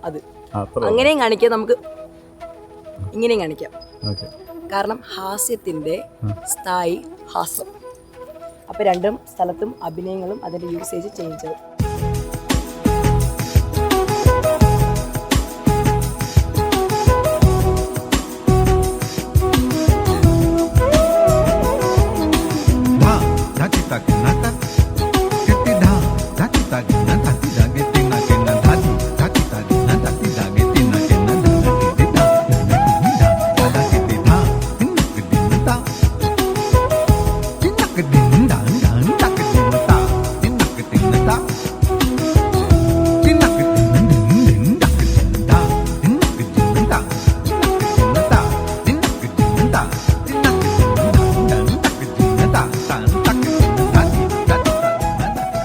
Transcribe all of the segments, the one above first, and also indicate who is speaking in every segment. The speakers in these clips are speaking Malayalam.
Speaker 1: അത് അങ്ങനെയും കാണിക്കാം, നമുക്ക് ഇങ്ങനെയും കാണിക്കാം. കാരണം ഹാസ്യത്തിൻ്റെ സ്ഥായി ഹാസം. അപ്പോൾ രണ്ടും സ്ഥലത്തും അഭിനയങ്ങളും അതിൻ്റെ യൂസേജ് ചേഞ്ച് ആവും.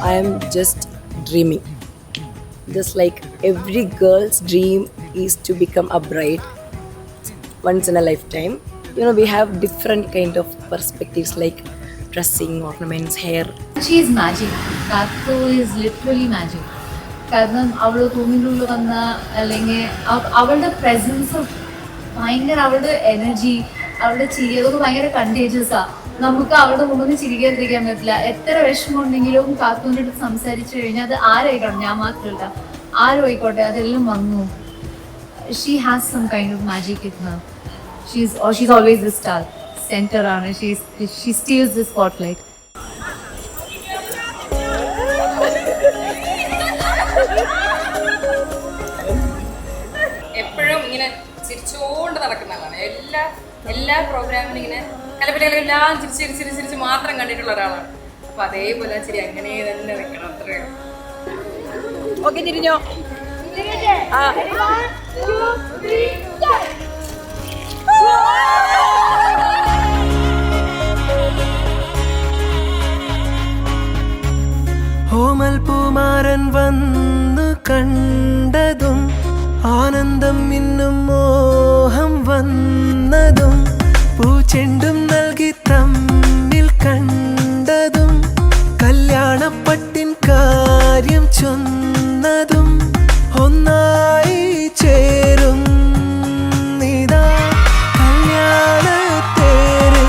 Speaker 1: I am just dreaming. Just like every girl's dream is to become a bride once in a lifetime. You know, we have different kind of perspectives like dressing, ornaments, hair.
Speaker 2: She is magic. Kathu is literally magic. കാരണം അവൾ റൂമിനുള്ളിൽ വന്ന അല്ലെങ്കിൽ അവളുടെ പ്രസൻസ് ഭയങ്കര, അവളുടെ എനർജി, അവളുടെ ചിരി, അതൊക്കെ ഭയങ്കര കണ്ടേജിയസാണ്. നമുക്ക് അവളുടെ മുമ്പിൽ ചിരിക്കാതിരിക്കാൻ പറ്റില്ല. എത്ര വിഷമം ഉണ്ടെങ്കിലും കാത്തുവിൻ്റെ അടുത്ത് സംസാരിച്ചു കഴിഞ്ഞാൽ അത് ആരായിക്കോട്ടെ, ഞാൻ മാത്രമല്ല ആരും ആയിക്കോട്ടെ, അതെല്ലാം വന്നു. She has some kind of magic in her. She's always the star, centre ആണ്. She steals the spotlight.
Speaker 3: എപ്പോഴും ഇങ്ങനെ ചിരിച്ചുകൊണ്ട് നടക്കുന്നതാണ്. എല്ലാ പ്രോഗ്രാമിനും ഇങ്ങനെ കലപിലെല്ലാം ചിരിച്ച് മാത്രം കണ്ടിട്ടുള്ള ഒരാളാണ്. അപ്പൊ അതേപോലെ ചിരി അങ്ങനെ തന്നെ വെക്കണം. അത്രയും
Speaker 1: ഓക്കെ, തിരിഞ്ഞോ?
Speaker 4: ഓമൽ പൂമാരൻ വന്നു കണ്ടതും ആനന്ദം ഇന്നും മോഹം വന്നതും പൂച്ചെണ്ടും നൽകി തമ്മിൽ കണ്ടതും കല്യാണപ്പട്ടിൻ കാര്യം ചൊന്നതും ഒന്നായി ചേരും നിതാ കല്യാണത്തേരിൽ.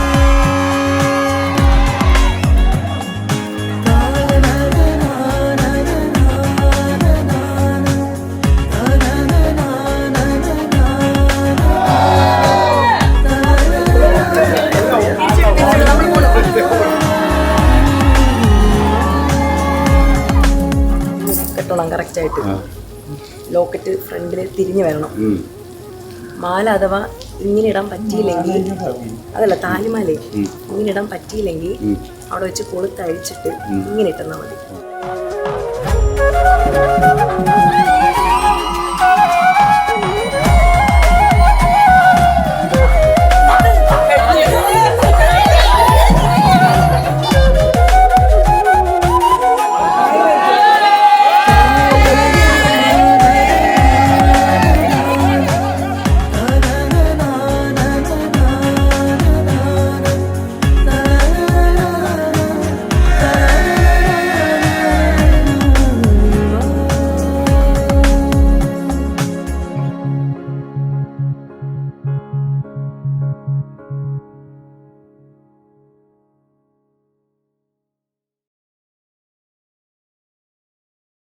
Speaker 1: കെട്ടണം കറക്റ്റായിട്ട്. ലോക്കറ്റ് ഫ്രണ്ടിൽ തിരിഞ്ഞു വരണം. മാല അഥവാ ഇങ്ങനെ ഇടാൻ പറ്റിയില്ലെങ്കിൽ, അതല്ല താലിമാല ഇങ്ങനെ ഇടാൻ പറ്റിയില്ലെങ്കിൽ അവിടെ വെച്ച് കൊളുത്തഴിച്ചിട്ട് ഇങ്ങനെ ഇട്ടെന്നാൽ മതി.